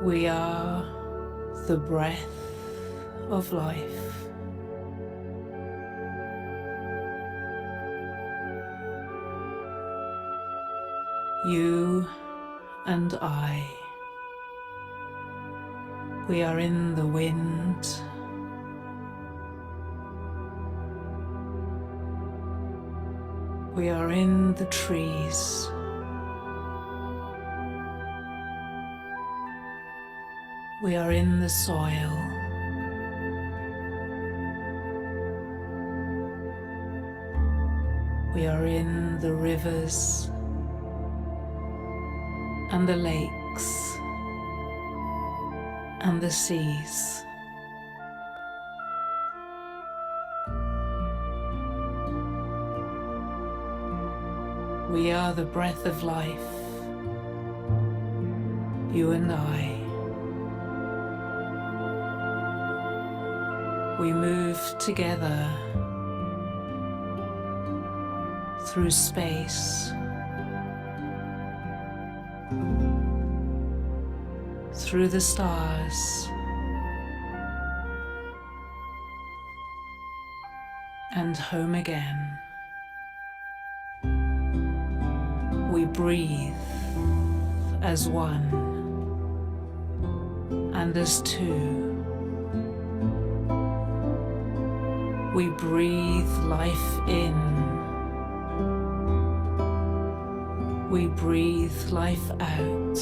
We are the breath of life. You and I, we are in the wind. We are in the trees. We are in the soil. We are in the rivers and the lakes and the seas. We are the breath of life, you and I. We move together through space, through the stars, and home again. We breathe as one and as two. We breathe life in. We breathe life out.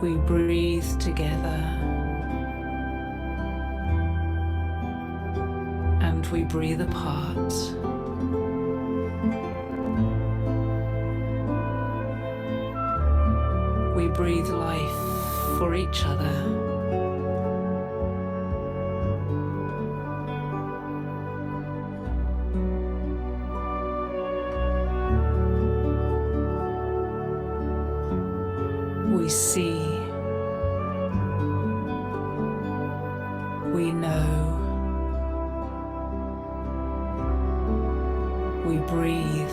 We breathe together. And we breathe apart. We breathe life for each other. We see, we know, we breathe.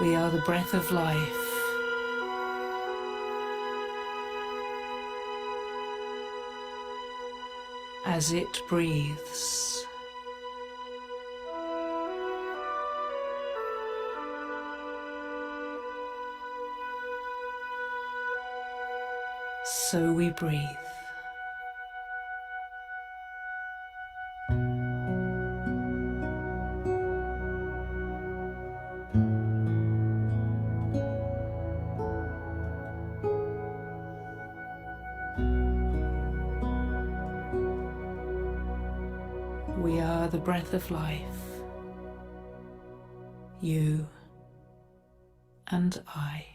We are the breath of life. As it breathes. So we breathe. We are the breath of life, you and I.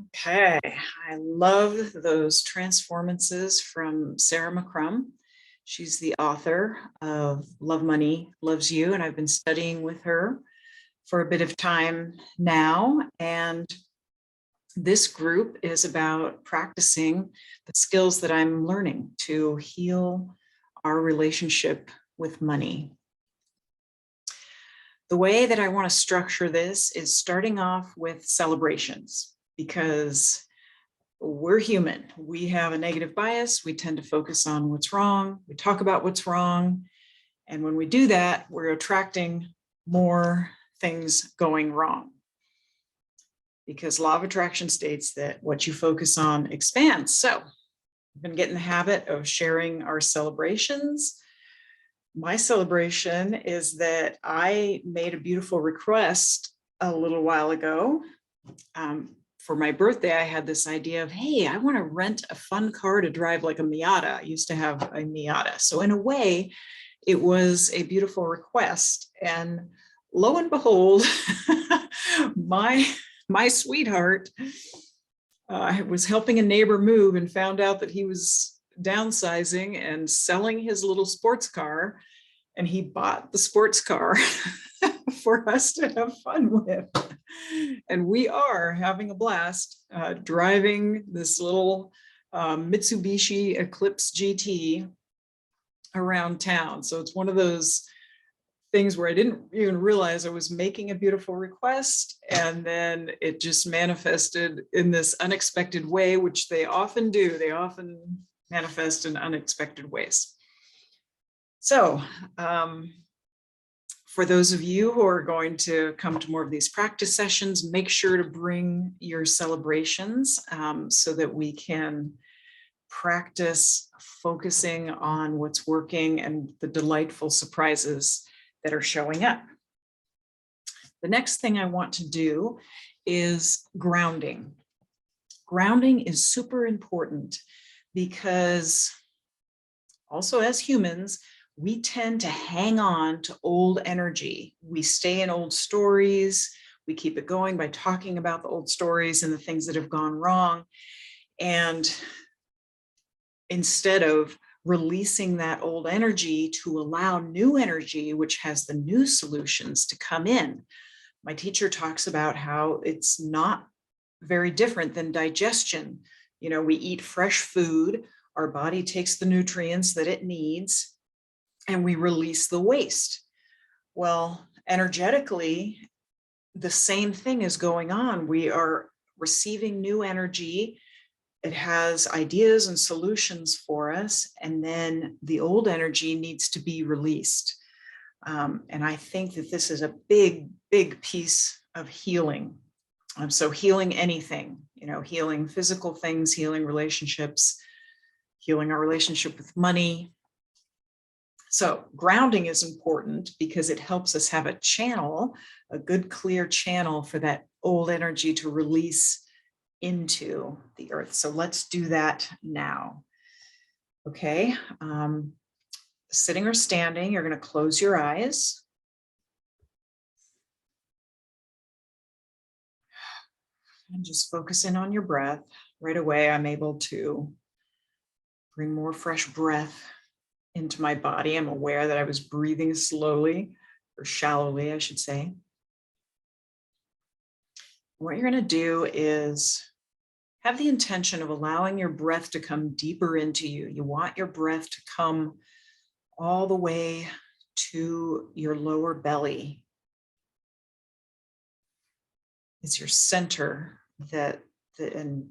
Okay, I love those transformances from Sarah McCrum. She's the author of Love Money Loves You, and I've been studying with her for a bit of time now. And this group is about practicing the skills that I'm learning to heal our relationship with money. The way that I want to structure this is starting off with celebrations, because we're human. We have a negative bias. We tend to focus on what's wrong. We talk about what's wrong. And when we do that, we're attracting more things going wrong. Because law of attraction states that what you focus on expands. So I've been getting the habit of sharing our celebrations. My celebration is that I made a beautiful request a little while ago. For my birthday, I had this idea of, hey, I want to rent a fun car to drive, like a Miata. I used to have a Miata. So in a way, it was a beautiful request. And lo and behold, my sweetheart was helping a neighbor move and found out that he was downsizing and selling his little sports car, and he bought the sports car for us to have fun with. And we are having a blast driving this little Mitsubishi Eclipse GT around town. So it's one of those things where I didn't even realize I was making a beautiful request, and then it just manifested in this unexpected way, which they often do. They often manifest in unexpected ways. So for those of you who are going to come to more of these practice sessions, make sure to bring your celebrations so that we can practice focusing on what's working and the delightful surprises that are showing up. The next thing I want to do is grounding. Grounding is super important because also as humans, we tend to hang on to old energy. We stay in old stories. We keep it going by talking about the old stories and the things that have gone wrong. And instead of releasing that old energy to allow new energy, which has the new solutions to come in. My teacher talks about how it's not very different than digestion. You know, we eat fresh food, our body takes the nutrients that it needs, and we release the waste. Well, energetically, the same thing is going on. We are receiving new energy. It has ideas and solutions for us, and then the old energy needs to be released. And I think that this is a big, big piece of healing. So healing anything, you know, healing physical things, healing relationships, healing our relationship with money. So grounding is important because it helps us have a channel, a good, clear channel for that old energy to release into the earth. So let's do that now. Okay. Sitting or standing, you're going to close your eyes. And just focus in on your breath. Right away, I'm able to bring more fresh breath into my body. I'm aware that I was breathing slowly or shallowly, I should say. What you're going to do is have the intention of allowing your breath to come deeper into you. You want your breath to come all the way to your lower belly. It's your center that in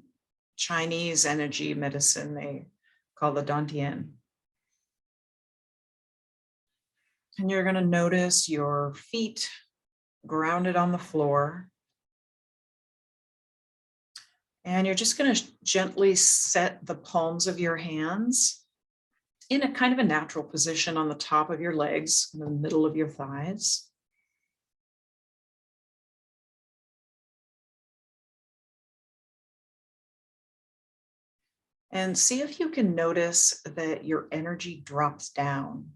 Chinese energy medicine, they call the dantian. And you're going to notice your feet grounded on the floor. And you're just going to gently set the palms of your hands in a kind of a natural position on the top of your legs, in the middle of your thighs. And see if you can notice that your energy drops down.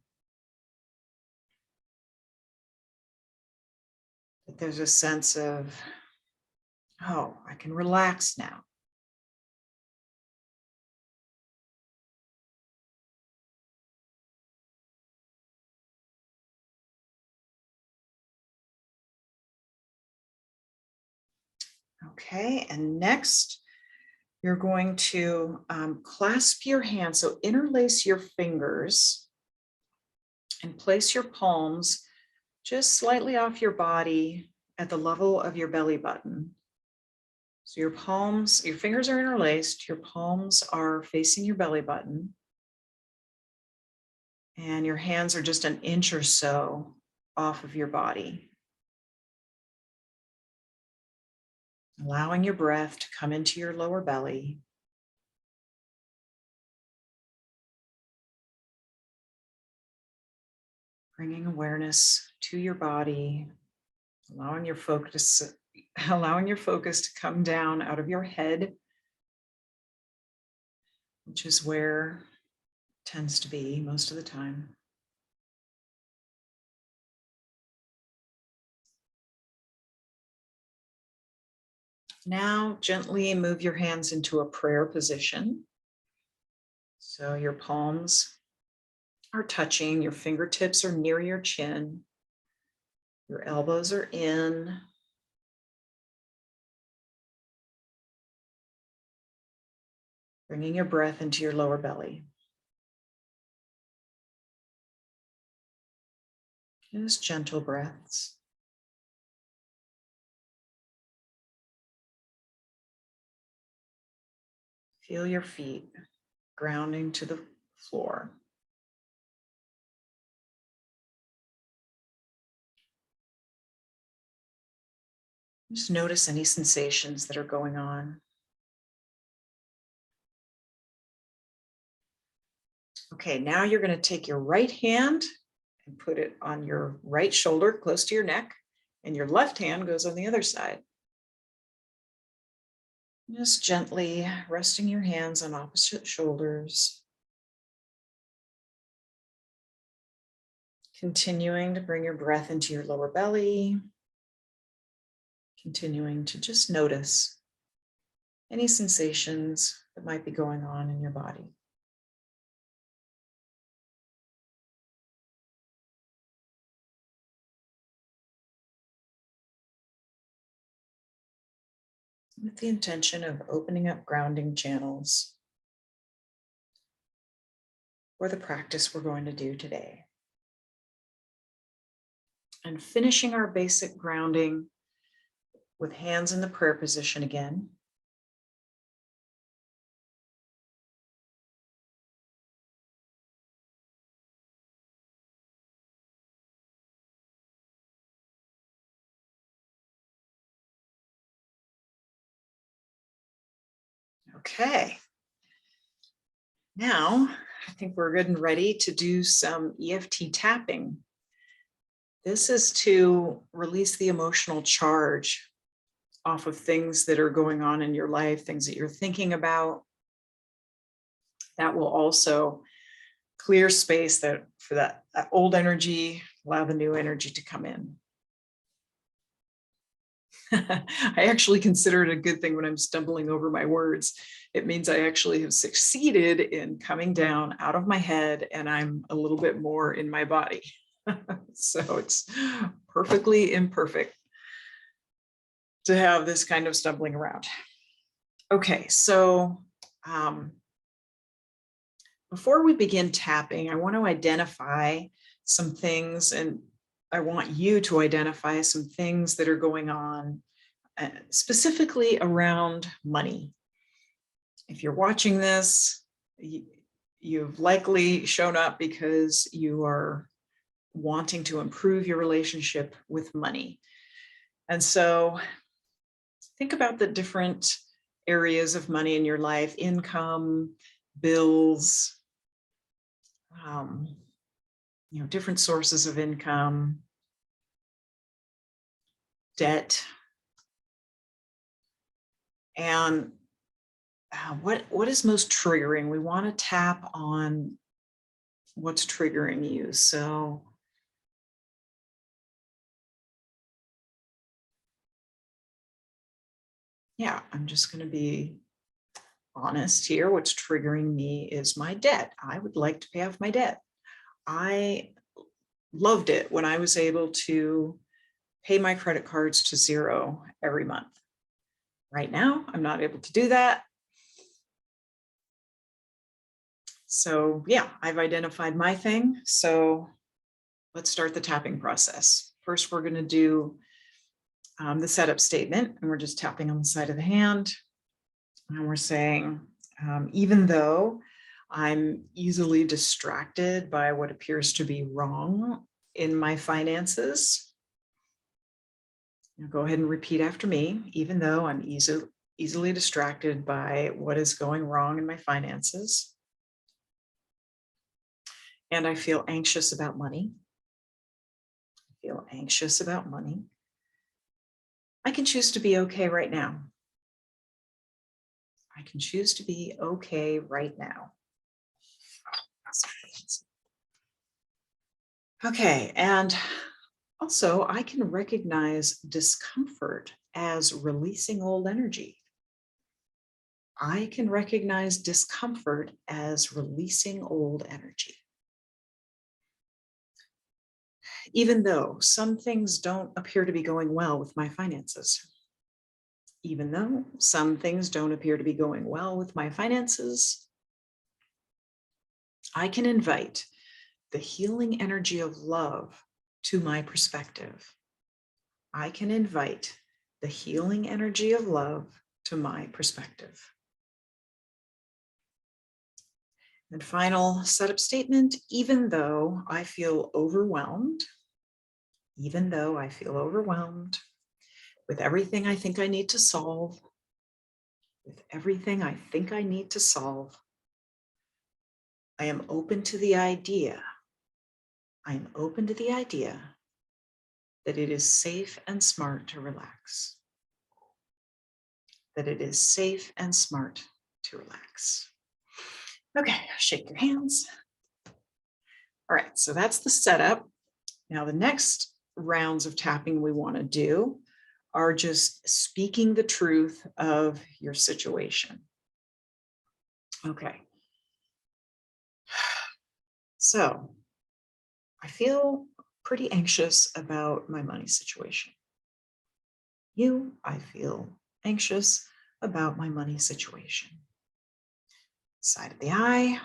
That there's a sense of, oh, I can relax now. Okay, and next, you're going to clasp your hands. So interlace your fingers and place your palms just slightly off your body at the level of your belly button. So your palms, your fingers are interlaced, your palms are facing your belly button, and your hands are just an inch or so off of your body. Allowing your breath to come into your lower belly. Bringing awareness to your body, allowing your focus to come down out of your head, which is where it tends to be most of the time. Now gently move your hands into a prayer position. So your palms are touching, your fingertips are near your chin. Your elbows are in. Bringing your breath into your lower belly. Just gentle breaths. Feel your feet grounding to the floor. Just notice any sensations that are going on. Okay, now you're going to take your right hand and put it on your right shoulder, close to your neck, and your left hand goes on the other side. Just gently resting your hands on opposite shoulders. Continuing to bring your breath into your lower belly. Continuing to just notice any sensations that might be going on in your body. With the intention of opening up grounding channels for the practice we're going to do today. And finishing our basic grounding with hands in the prayer position again. Okay. Now, I think we're good and ready to do some EFT tapping. This is to release the emotional charge off of things that are going on in your life, things that you're thinking about. That will also clear space for that old energy, allow the new energy to come in. I actually consider it a good thing when I'm stumbling over my words. It means I actually have succeeded in coming down out of my head and I'm a little bit more in my body. So it's perfectly imperfect to have this kind of stumbling around. Okay, so before we begin tapping, I want to identify some things, and I want you to identify some things that are going on specifically around money. If you're watching this, you've likely shown up because you are wanting to improve your relationship with money. And so think about the different areas of money in your life: income, bills, different sources of income, debt. And what is most triggering? We want to tap on what's triggering you. So yeah, I'm just going to be honest here. What's triggering me is my debt. I would like to pay off my debt. I loved it when I was able to pay my credit cards to zero every month. Right now, I'm not able to do that. So yeah, I've identified my thing. So let's start the tapping process. First, we're going to do the setup statement, and we're just tapping on the side of the hand. And we're saying, even though I'm easily distracted by what appears to be wrong in my finances, now go ahead and repeat after me. Even though I'm easily distracted by what is going wrong in my finances, and I feel anxious about money. I can choose to be okay right now. I can choose to be okay right now. Okay, and also I can recognize discomfort as releasing old energy. I can recognize discomfort as releasing old energy. Even though some things don't appear to be going well with my finances. Even though some things don't appear to be going well with my finances, I can invite the healing energy of love to my perspective. I can invite the healing energy of love to my perspective. And final setup statement, even though I feel overwhelmed with everything I think I need to solve, I am open to the idea that it is safe and smart to relax. Okay, shake your hands. All right, so that's the setup. Now the next rounds of tapping we want to do are just speaking the truth of your situation. Okay. So I feel pretty anxious about my money situation. I feel anxious about my money situation. Side of the eye.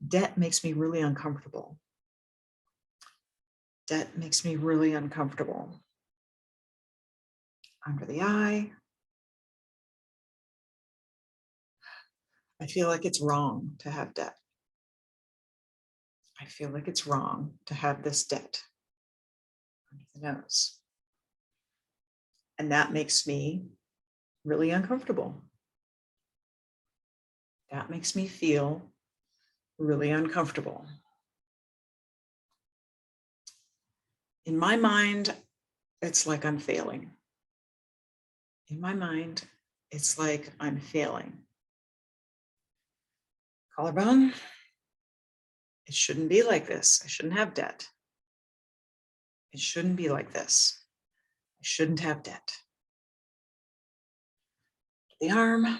Debt makes me really uncomfortable. Under the eye. I feel like it's wrong to have debt. I feel like it's wrong to have this debt. Under the nose. And that makes me really uncomfortable. That makes me feel really uncomfortable. In my mind, it's like I'm failing. Collarbone, it shouldn't be like this. I shouldn't have debt. It shouldn't be like this. I shouldn't have debt. The arm.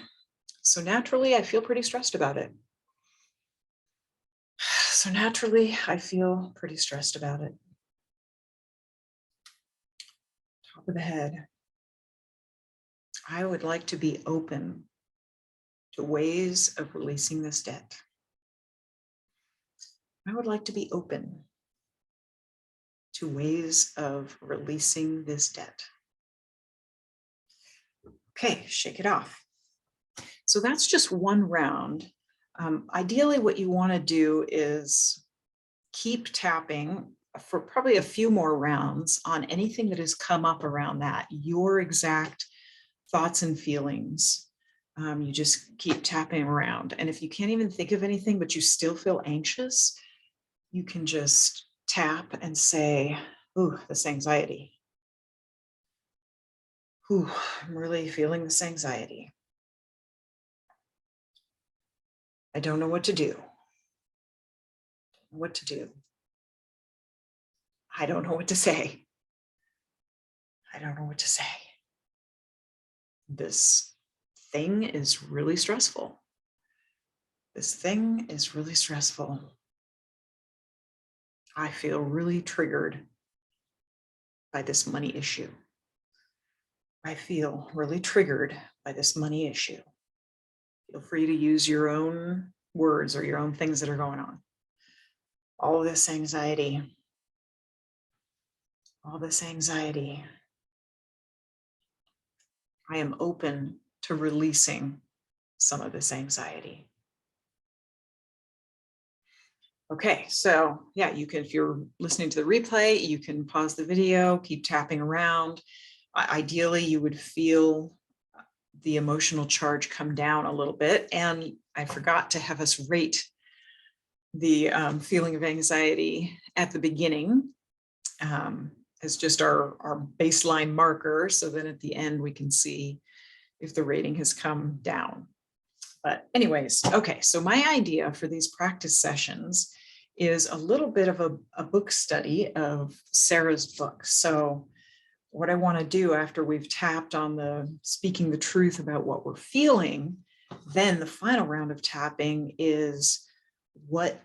So naturally, I feel pretty stressed about it. Top of the head. I would like to be open to ways of releasing this debt. Okay, shake it off. So that's just one round. Ideally, what you want to do is keep tapping for probably a few more rounds on anything that has come up around that, your exact thoughts and feelings. You just keep tapping around. And if you can't even think of anything, but you still feel anxious, you can just tap and say, ooh, this anxiety. Ooh, I'm really feeling this anxiety. I don't know what to do. I don't know what to say. This thing is really stressful. I feel really triggered by this money issue. Feel free to use your own words or your own things that are going on. All this anxiety. I am open to releasing some of this anxiety. Okay, so yeah, you can, if you're listening to the replay, you can pause the video, keep tapping around. Ideally, you would feel the emotional charge come down a little bit. And I forgot to have us rate the feeling of anxiety at the beginning as just our baseline marker. So then at the end, we can see if the rating has come down. But anyways, okay, so my idea for these practice sessions is a little bit of a book study of Sarah's book. So what I want to do after we've tapped on the speaking the truth about what we're feeling, then the final round of tapping is what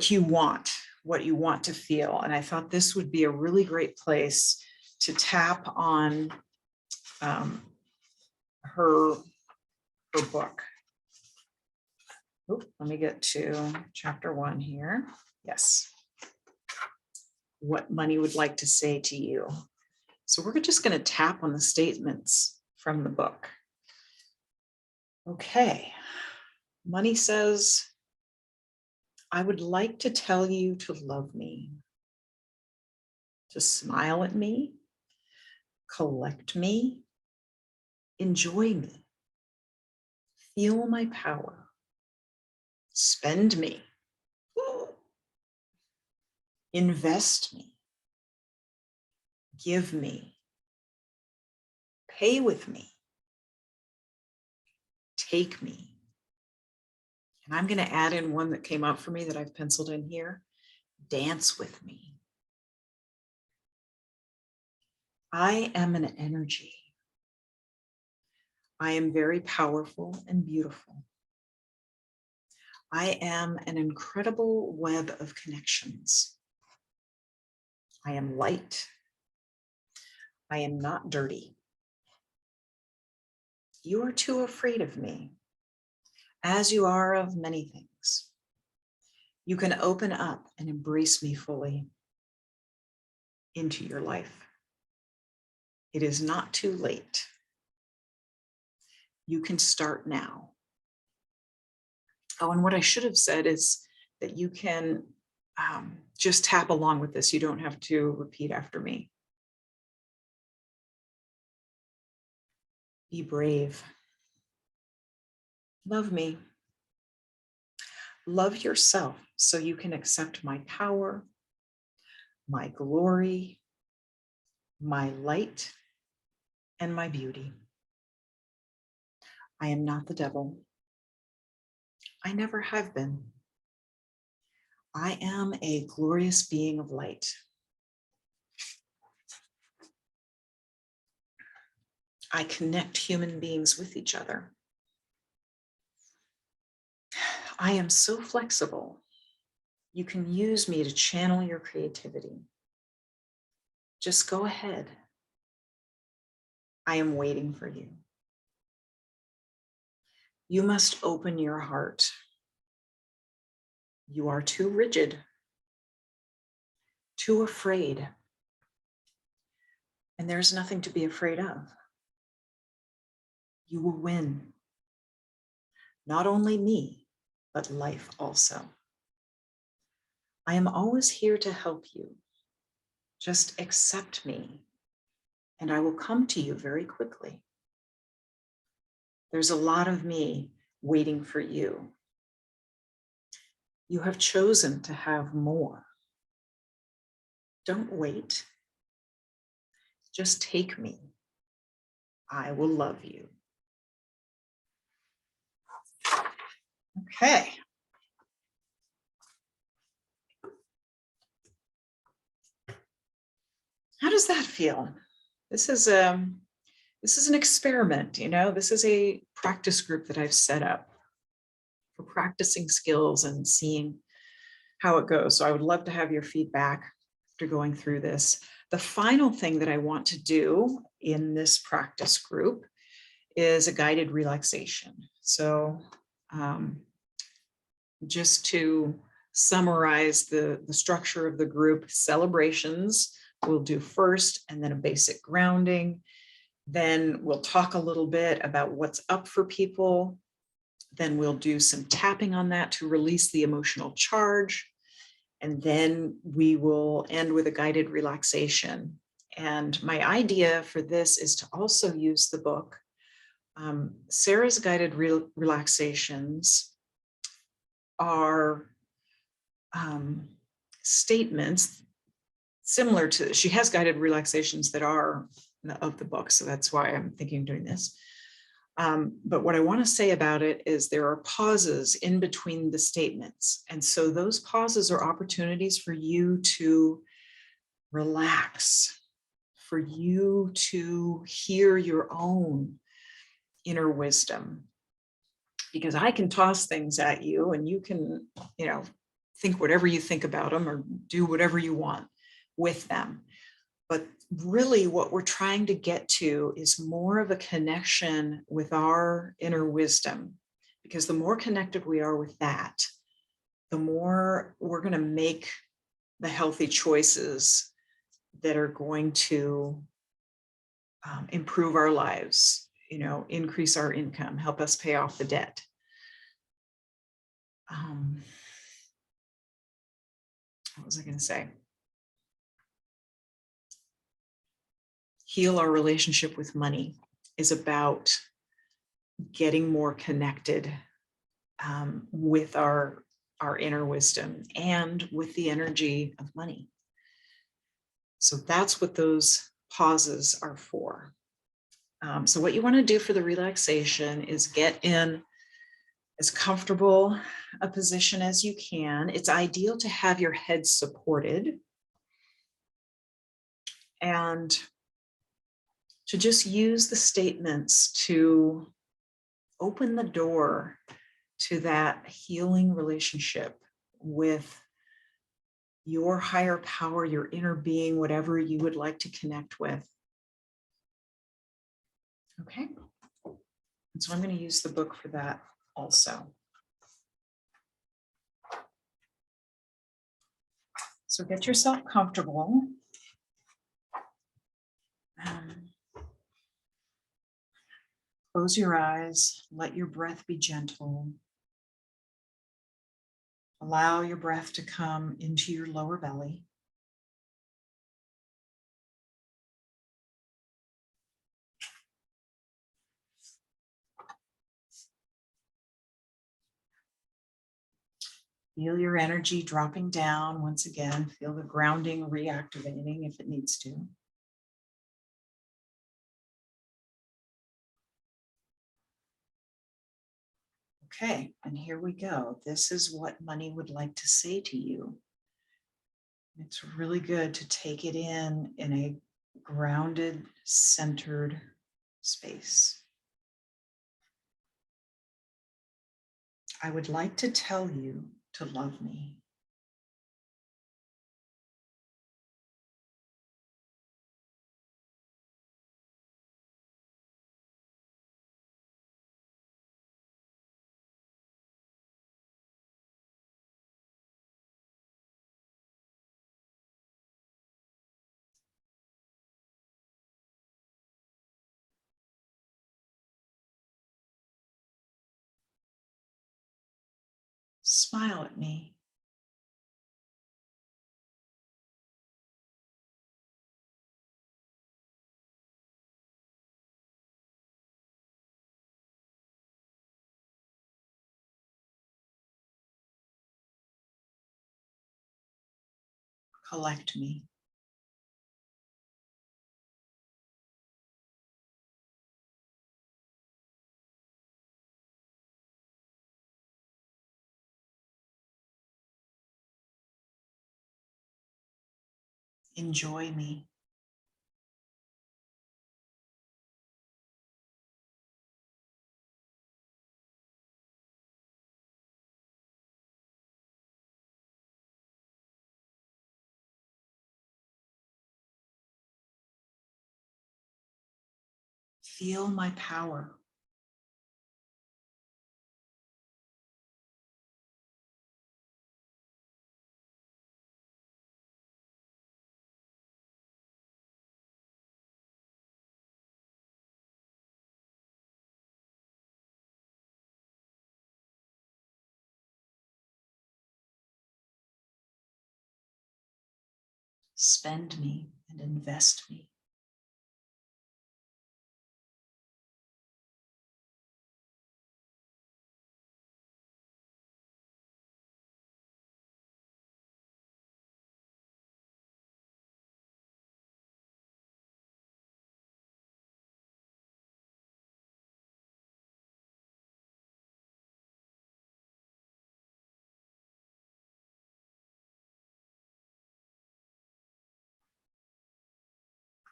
you want. what you want to feel. And I thought this would be a really great place to tap on her book. Let me get to chapter 1 here. Yes. What money would like to say to you. So we're just going to tap on the statements from the book. Okay. Money says, I would like to tell you to love me, to smile at me, collect me, enjoy me, feel my power, spend me, invest me, give me, pay with me, take me. And I'm going to add in one that came up for me that I've penciled in here. Dance with me. I am an energy. I am very powerful and beautiful. I am an incredible web of connections. I am light. I am not dirty. You are too afraid of me, as you are of many things. You can open up and embrace me fully into your life. It is not too late. You can start now. Oh, and what I should have said is that you can just tap along with this. You don't have to repeat after me. Be brave. Love me. Love yourself so you can accept my power, my glory, my light, and my beauty. I am not the devil. I never have been. I am a glorious being of light. I connect human beings with each other. I am so flexible. You can use me to channel your creativity. Just go ahead. I am waiting for you. You must open your heart. You are too rigid, too afraid, and there's nothing to be afraid of. You will win. Not only me, but life also. I am always here to help you. Just accept me, and I will come to you very quickly. There's a lot of me waiting for you. You have chosen to have more. Don't wait. Just take me. I will love you. Okay. How does that feel? This is an experiment, you know. This is a practice group that I've set up for practicing skills and seeing how it goes. So I would love to have your feedback after going through this. The final thing that I want to do in this practice group is a guided relaxation. So just to summarize the structure of the group, celebrations we'll do first, and then a basic grounding. Then we'll talk a little bit about what's up for people. Then we'll do some tapping on that to release the emotional charge. And then we will end with a guided relaxation. And my idea for this is to also use the book. Sarah's guided relaxations are statements similar to, she has guided relaxations that are of the book. So that's why I'm thinking of doing this. But what I want to say about it is there are pauses in between the statements. And so those pauses are opportunities for you to relax, for you to hear your own inner wisdom. Because I can toss things at you and you can, think whatever you think about them or do whatever you want with them. But really what we're trying to get to is more of a connection with our inner wisdom, because the more connected we are with that, the more we're going to make the healthy choices that are going to improve our lives, increase our income, help us pay off the debt. What was I going to say? Heal our relationship with money is about getting more connected with our inner wisdom and with the energy of money. So that's what those pauses are for. So what you want to do for the relaxation is get in as comfortable a position as you can. It's ideal to have your head supported and to just use the statements to open the door to that healing relationship with your higher power, your inner being, whatever you would like to connect with. Okay. And so I'm going to use the book for that also. So get yourself comfortable. Close your eyes, let your breath be gentle. Allow your breath to come into your lower belly. Feel your energy dropping down once again. Feel the grounding reactivating if it needs to. Okay, and here we go. This is what money would like to say to you. It's really good to take it in a grounded, centered space. I would like to tell you to love me. Smile at me. Collect me. Enjoy me. Feel my power. Spend me and invest me.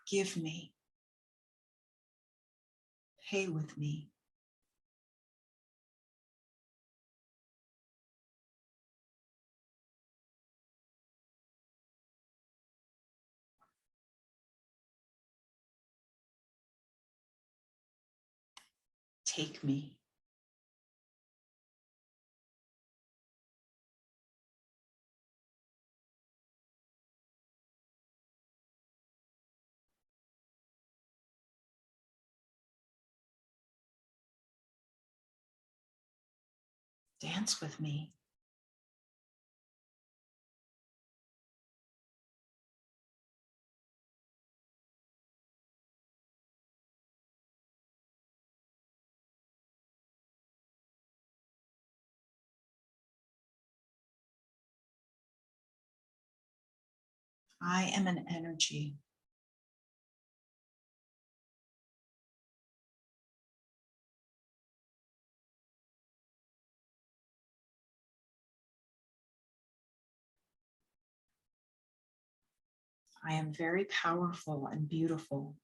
Give me. Pay with me. take me. Dance with me. I am an energy. I am very powerful and beautiful.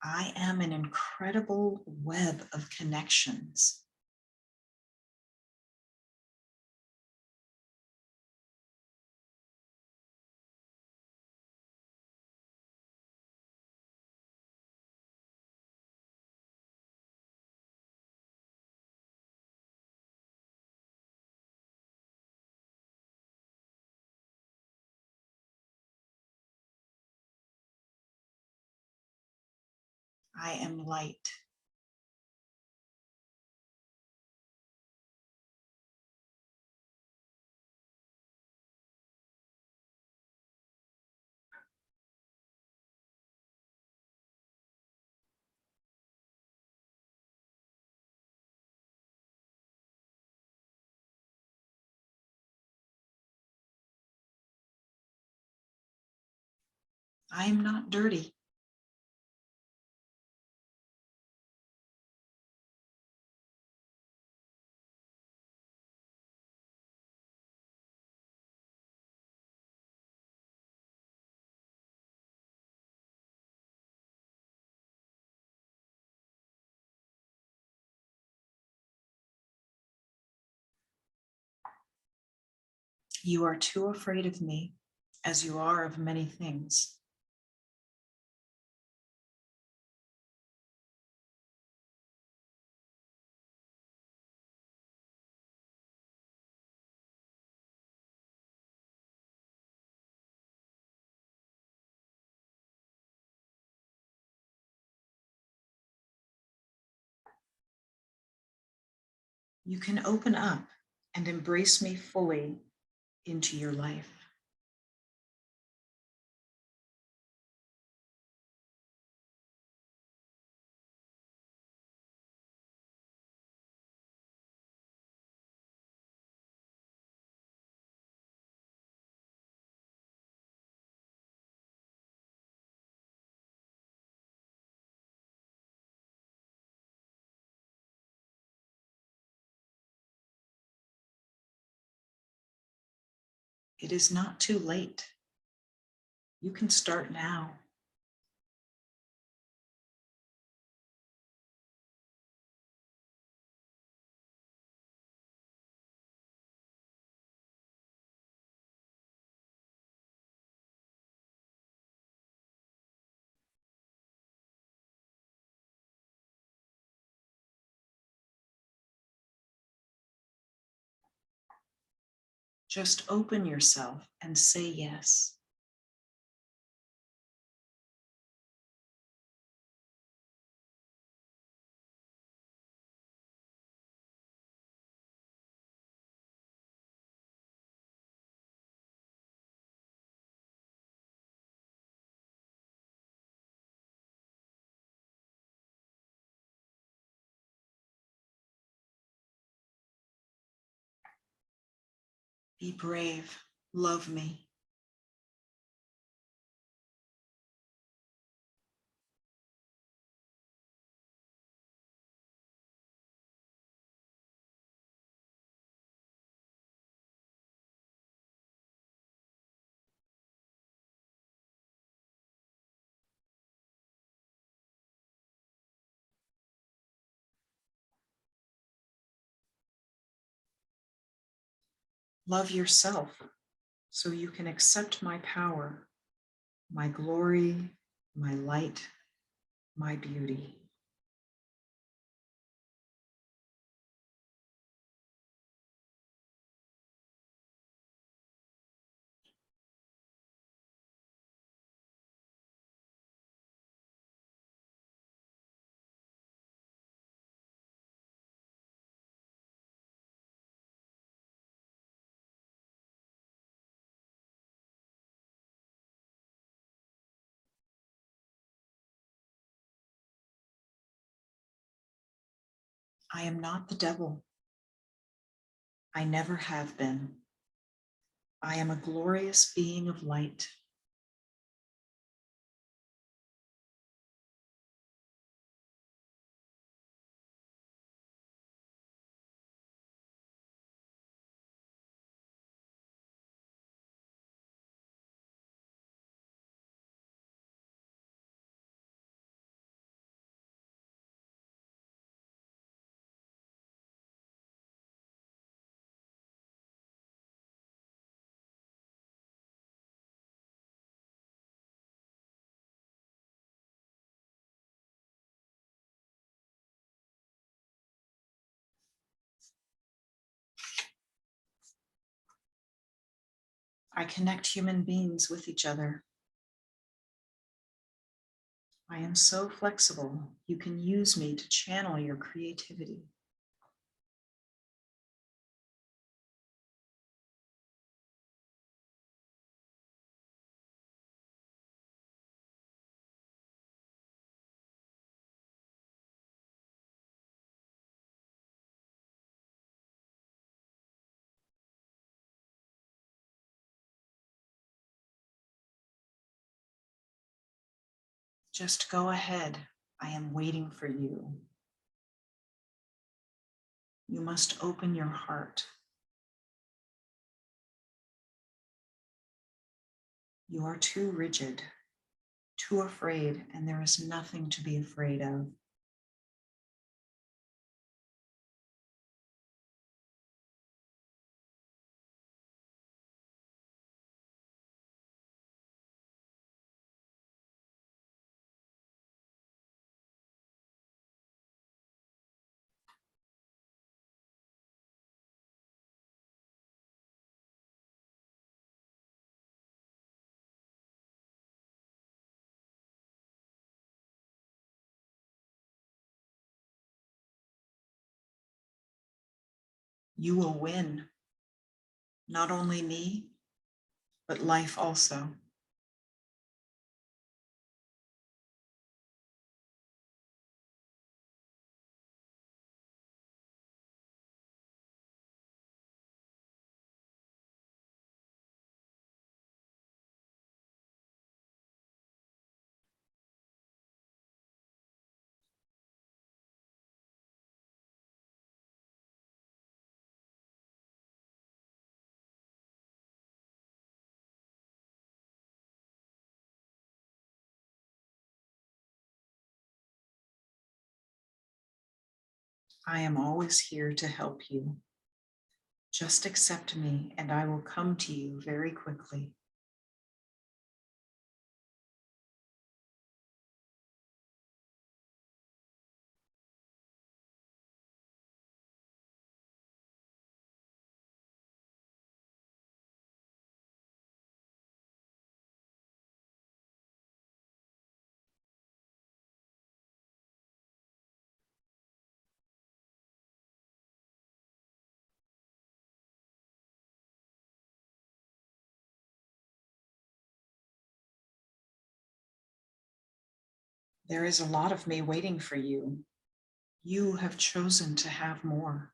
I am an incredible web of connections. I am light. I am not dirty. You are too afraid of me, as you are of many things. You can open up and embrace me fully into your life. It is not too late. You can start now. Just open yourself and say yes. Be brave. Love me. Love yourself so you can accept my power, my glory, my light, my beauty. I am not the devil. I never have been. I am a glorious being of light. I connect human beings with each other. I am so flexible. You can use me to channel your creativity. Just go ahead. I am waiting for you. You must open your heart. You are too rigid, too afraid, and there is nothing to be afraid of. You will win, not only me, but life also. I am always here to help you. Just accept me and I will come to you very quickly. There is a lot of me waiting for you. You have chosen to have more.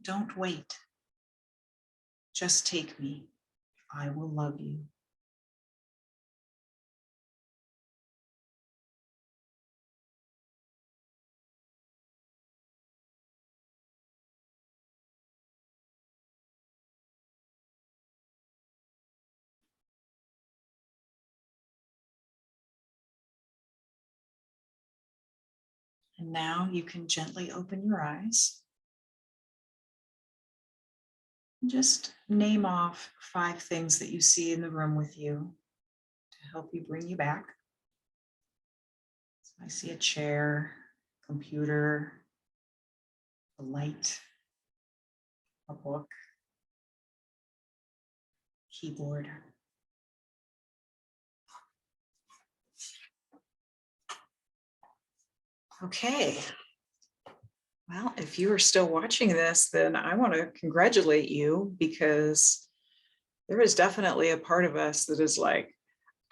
Don't wait. Just take me. I will love you. And now you can gently open your eyes. And just name off 5 things that you see in the room with you to help you bring you back. So I see a chair, computer, a light, a book, keyboard. Okay. Well, if you are still watching this, then I want to congratulate you, because there is definitely a part of us that is like,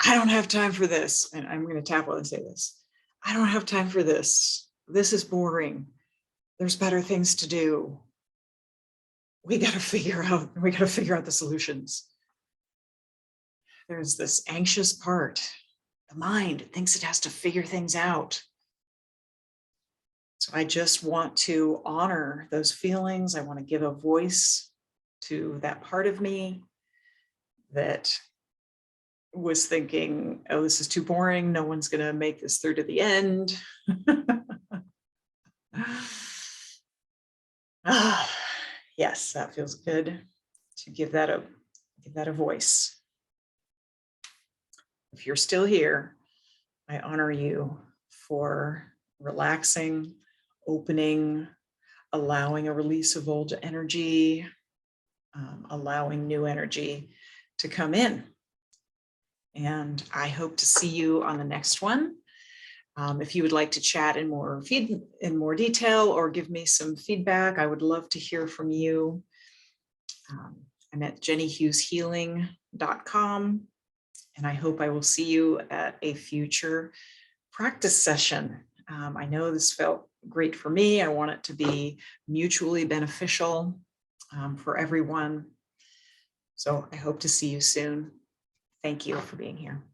I don't have time for this. And I'm going to tap while I say this. I don't have time for this. This is boring. There's better things to do. We got to figure out the solutions. There's this anxious part. The mind thinks it has to figure things out. So I just want to honor those feelings. I want to give a voice to that part of me that was thinking, oh, this is too boring. No one's going to make this through to the end. Yes, that feels good to give that a voice. If you're still here, I honor you for relaxing, opening, allowing a release of old energy, allowing new energy to come in. And I hope to see you on the next one. If you would like to chat in more detail or give me some feedback, I would love to hear from you. I'm at jennyhugheshealing.com, and I hope I will see you at a future practice session. I know this felt great for me. I want it to be mutually beneficial for everyone. So I hope to see you soon. Thank you for being here.